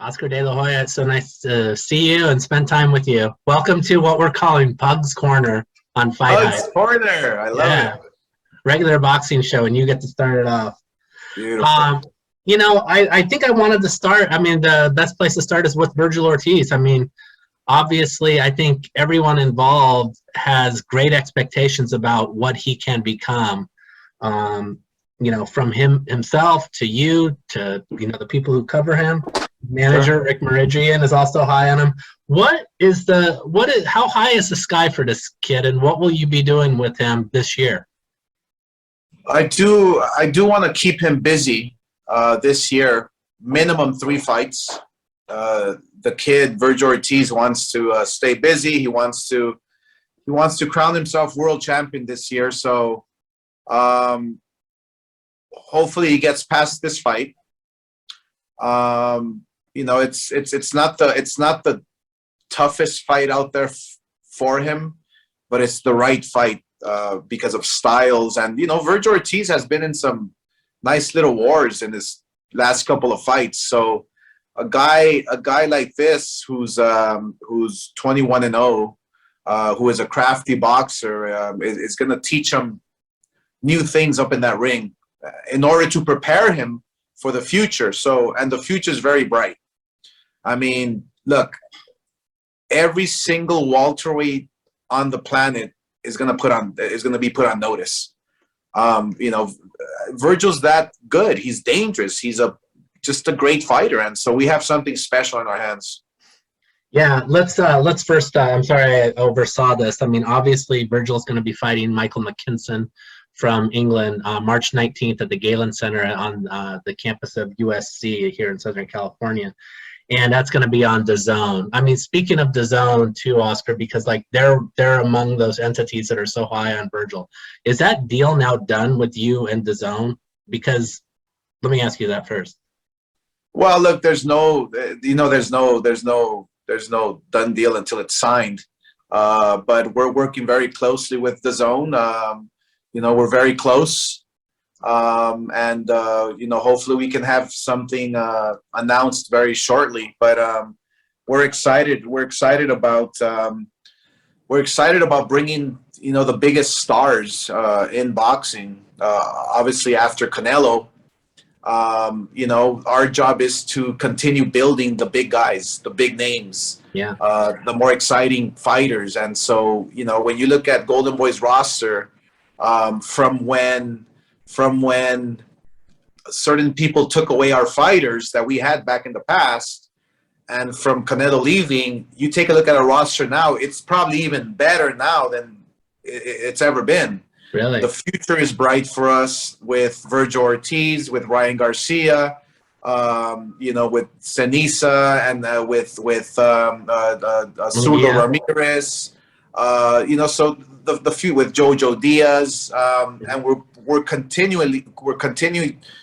Oscar De La Hoya, it's so nice to see you and spend time with you. Welcome to what we're calling Pug's Corner on FightHype. Pug's Corner. I love it. Regular boxing show, and you get to start it off. Beautiful. I think I wanted to start. I mean, the best place to start is with Vergil Ortiz. I mean, obviously, I think everyone involved has great expectations about what he can become. From himself to you to the people who cover him. Manager Rick Meridian is also high on him. How high is the sky for this kid, and what will you be doing with him this year? I do want to keep him busy this year. Minimum 3 fights. The kid Vergil Ortiz wants to stay busy. He wants to crown himself world champion this year. So hopefully he gets past this fight. It's not the toughest fight out there for him, but it's the right fight because of styles. And Vergil Ortiz has been in some nice little wars in his last couple of fights. So a guy like this who's 21-0, who is a crafty boxer, is going to teach him new things up in that ring in order to prepare him for the future. And the future is very bright. I mean, look, every single welterweight on the planet is going to be put on notice. Vergil's that good. He's dangerous. He's just a great fighter, and so we have something special in our hands. Yeah, let's first. I'm sorry I oversaw this. I mean, obviously, Vergil's going to be fighting Michael McKinson from England, March 19th at the Galen Center on the campus of USC here in Southern California. And that's going to be on Dazn. I mean, speaking of Dazn too, Oscar, because like they're among those entities that are so high on Vergil. Is that deal now done with you and Dazn? Because let me ask you that first. Well, look, there's no done deal until it's signed. But we're working very closely with Dazn. We're very close. Hopefully we can have something announced very shortly. But we're excited. We're excited about bringing the biggest stars in boxing. Obviously, after Canelo, our job is to continue building the big guys, the big names, the more exciting fighters. And so when you look at Golden Boy's roster, from when certain people took away our fighters that we had back in the past, and from Canelo leaving, you take a look at our roster now, it's probably even better now than it's ever been. Really? The future is bright for us with Vergil Ortiz, with Ryan Garcia, with Ceniza, and with Zurdo Ramirez. So the few with Jojo Diaz, and we're continuing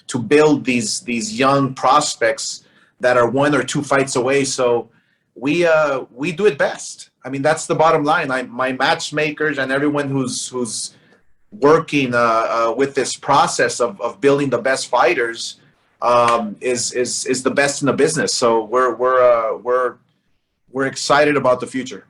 to build these young prospects that are 1 or 2 fights away. So we do it best. I mean, that's the bottom line. My matchmakers and everyone who's working with this process of building the best fighters is the best in the business. So we're excited about the future.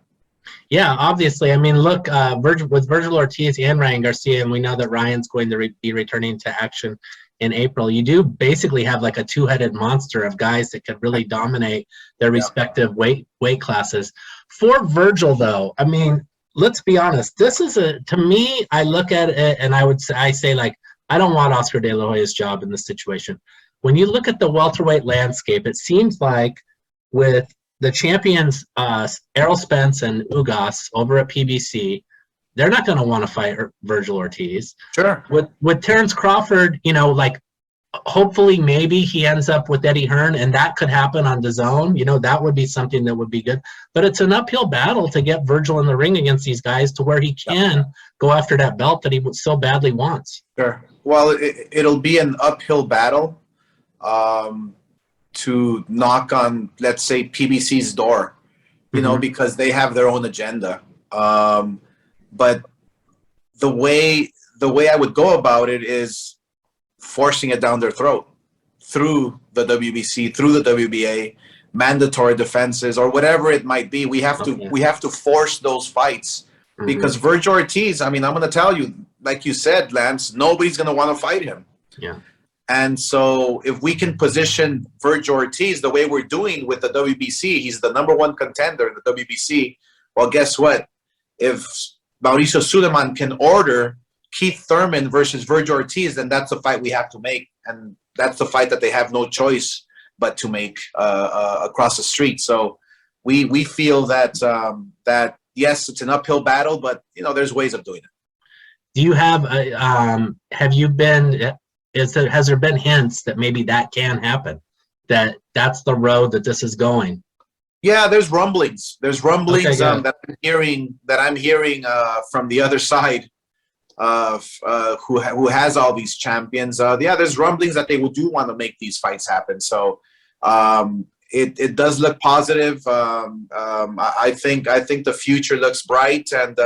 Yeah, obviously. I mean, look, with Vergil Ortiz and Ryan Garcia, and we know that Ryan's going to be returning to action in April, you do basically have like a 2-headed monster of guys that could really dominate their respective weight classes. For Vergil, though, I mean, let's be honest. This is to me, I look at it and I say, like, I don't want Oscar De La Hoya's job in this situation. When you look at the welterweight landscape, it seems like with the champions, Errol Spence and Pug'S over at PBC, they're not going to want to fight Vergil Ortiz. Sure. With Terrence Crawford, hopefully maybe he ends up with Eddie Hearn, and that could happen on Dazn. That would be something that would be good. But it's an uphill battle to get Vergil in the ring against these guys to where he can go after that belt that he so badly wants. Sure. Well, it'll be an uphill battle to knock on, let's say, PBC's door, because they have their own agenda. But the way I would go about it is forcing it down their throat through the WBC, through the WBA, mandatory defenses or whatever it might be. We have to force those fights because Vergil Ortiz, I mean, I'm going to tell you, like you said, Lance, nobody's going to want to fight him. Yeah. And so if we can position Vergil Ortiz the way we're doing with the WBC, he's the #1 contender in the WBC. Well, guess what? If Mauricio Suleiman can order Keith Thurman versus Vergil Ortiz, then that's the fight we have to make. And that's the fight that they have no choice but to make across the street. So we feel that that yes, it's an uphill battle, but you know there's ways of doing it. Do you have you been? Has there been hints that maybe that can happen? That's the road that this is going. Yeah, there's rumblings. There's rumblings Okay, that I'm hearing from the other side of who has all these champions. Yeah, there's rumblings that they do want to make these fights happen. So it does look positive. I think the future looks bright, and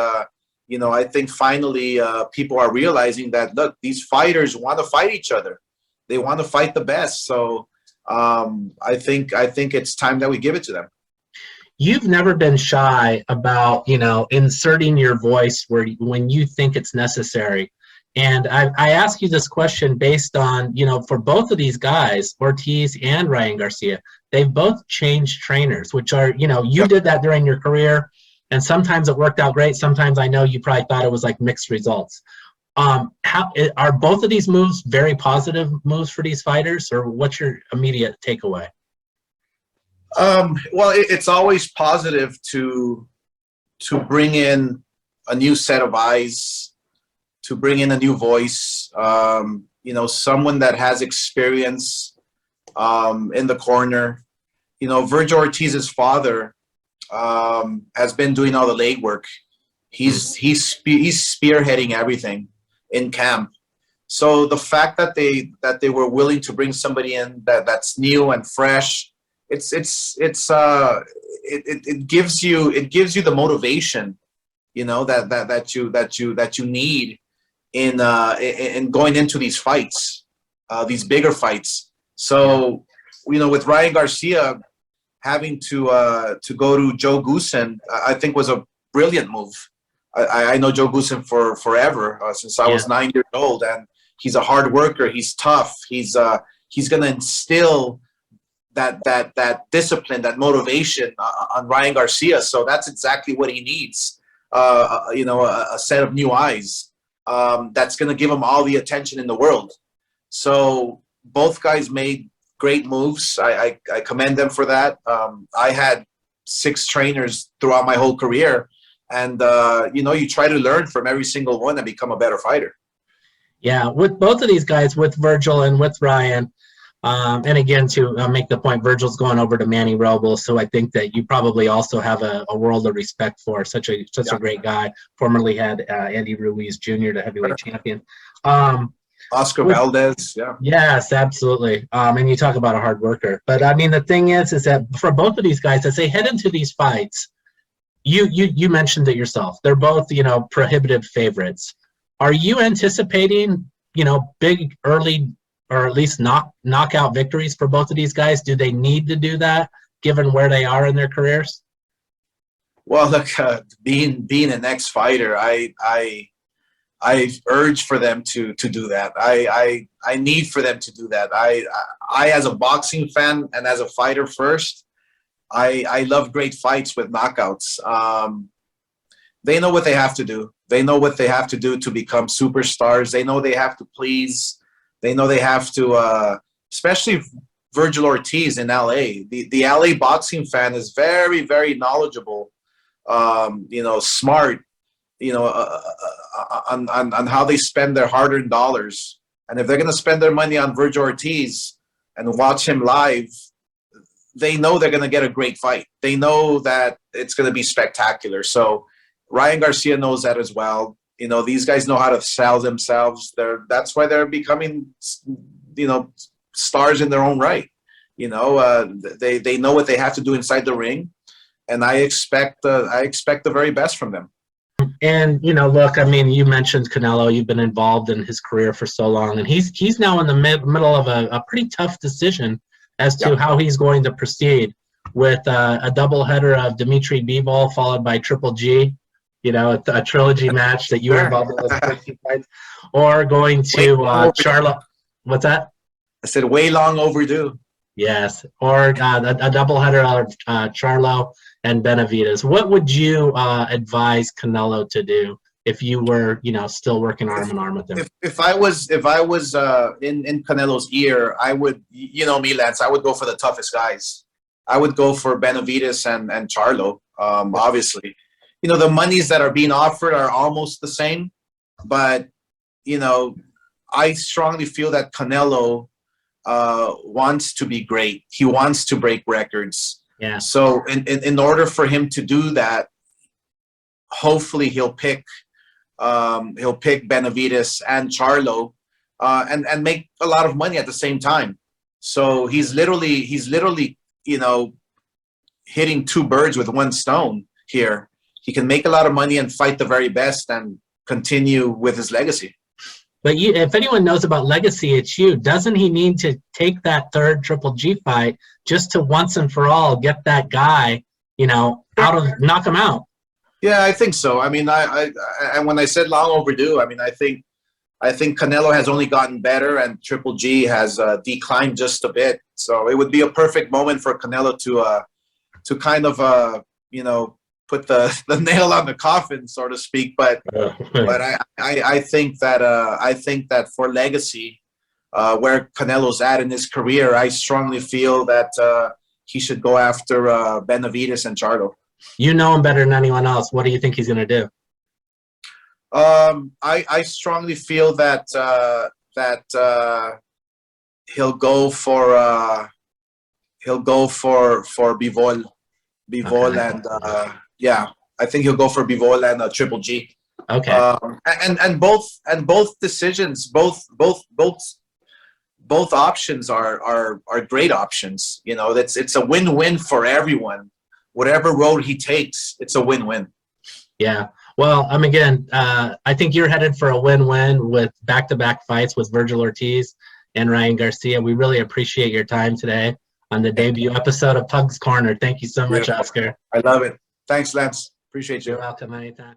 you know, I think finally people are realizing that look, these fighters want to fight each other. They want to fight the best. So I think it's time that we give it to them. You've never been shy about, you know, inserting your voice when you think it's necessary. And I ask you this question based on, you know, for both of these guys, Ortiz and Ryan Garcia, they've both changed trainers, which are, you know, you did that during your career, and sometimes it worked out great. Sometimes I know you probably thought it was like mixed results. How are both of these moves very positive moves for these fighters, or what's your immediate takeaway? Well, it's always positive to bring in a new set of eyes, to bring in a new voice, you know, someone that has experience in the corner. You know, Vergil Ortiz's father has been doing all the legwork. He's spearheading everything in camp. So the fact that they were willing to bring somebody in that's new and fresh, it gives you the motivation, you know, that you need in going into these fights, these bigger fights. So, you know, with Ryan Garcia having to go to Joe Goosen, I think was a brilliant move. I know Joe Goosen for forever, since I was 9 years old, and he's a hard worker. He's tough. He's going to instill that discipline, that motivation on Ryan Garcia. So that's exactly what he needs. You know, a set of new eyes that's going to give him all the attention in the world. So both guys made great moves. I commend them for that. I had 6 trainers throughout my whole career, and you know, you try to learn from every single one and become a better fighter. Yeah, with both of these guys, with Vergil and with Ryan, and again, to make the point, Virgil's going over to Manny Robles, so I think that you probably also have a world of respect for such a great guy. Formerly had Andy Ruiz Jr., the heavyweight champion. Oscar Valdez, yeah. Yes, absolutely. And you talk about a hard worker. But I mean, the thing is that for both of these guys, as they head into these fights, you mentioned it yourself. They're both, you know, prohibitive favorites. Are you anticipating, you know, big early, or at least knockout victories for both of these guys? Do they need to do that given where they are in their careers? Well, look, being an ex-fighter, I urge for them to do that. I need for them to do that. I as a boxing fan and as a fighter first, I love great fights with knockouts. They know what they have to do. They know what they have to do to become superstars. They know they have to please. They know they have to, especially Vergil Ortiz in LA. The LA boxing fan is very, very knowledgeable, you know, smart, you know, on how they spend their hard-earned dollars. And if they're going to spend their money on Vergil Ortiz and watch him live, they know they're going to get a great fight. They know that it's going to be spectacular. So Ryan Garcia knows that as well. You know, these guys know how to sell themselves. That's why they're becoming, you know, stars in their own right. You know, they know what they have to do inside the ring, and I expect the very best from them. And, you know, look, I mean, you mentioned Canelo. You've been involved in his career for so long, and he's now in the middle of a pretty tough decision as to how he's going to proceed. with a doubleheader of Dimitri Bivol followed by Triple G, you know, a trilogy match that you were involved in those first two fights, or going to Charlotte. What's that? I said way long overdue. Yes, or a doubleheader of Charlo and Benavidez. What would you advise Canelo to do if you were, you know, still working arm in arm with him? If I was in Canelo's ear, I would, you know me, Lance, I would go for the toughest guys. I would go for Benavidez and Charlo. Obviously, you know, the monies that are being offered are almost the same, but you know, I strongly feel that Canelo wants to be great. He wants to break records. Yeah. So in order for him to do that, hopefully he'll pick Benavidez and Charlo, and make a lot of money at the same time. So he's literally, you know, hitting two birds with one stone here. He can make a lot of money and fight the very best and continue with his legacy. But if anyone knows about legacy, it's you. Doesn't he need to take that third Triple G fight just to once and for all get that guy, you know, knock him out? Yeah, I think so. I mean, and when I said long overdue, I mean, I think Canelo has only gotten better and Triple G has declined just a bit. So it would be a perfect moment for Canelo to kind of you know, put the nail on the coffin, so to speak. But I think that for legacy, where Canelo's at in his career, I strongly feel that he should go after Benavidez and Charlo. You know him better than anyone else. What do you think he's going to do? I strongly feel that he'll go for Bivol, and yeah, I think he'll go for Bivol and Triple G. Okay. And both decisions, both options are great options. You know, it's a win-win for everyone. Whatever road he takes, it's a win-win. Yeah. Well, again, I think you're headed for a win-win with back-to-back fights with Vergil Ortiz and Ryan Garcia. We really appreciate your time today on the debut episode of Pug's Corner. Thank you so much, Oscar. I love it. Thanks, Lance. Appreciate you. You're welcome anytime.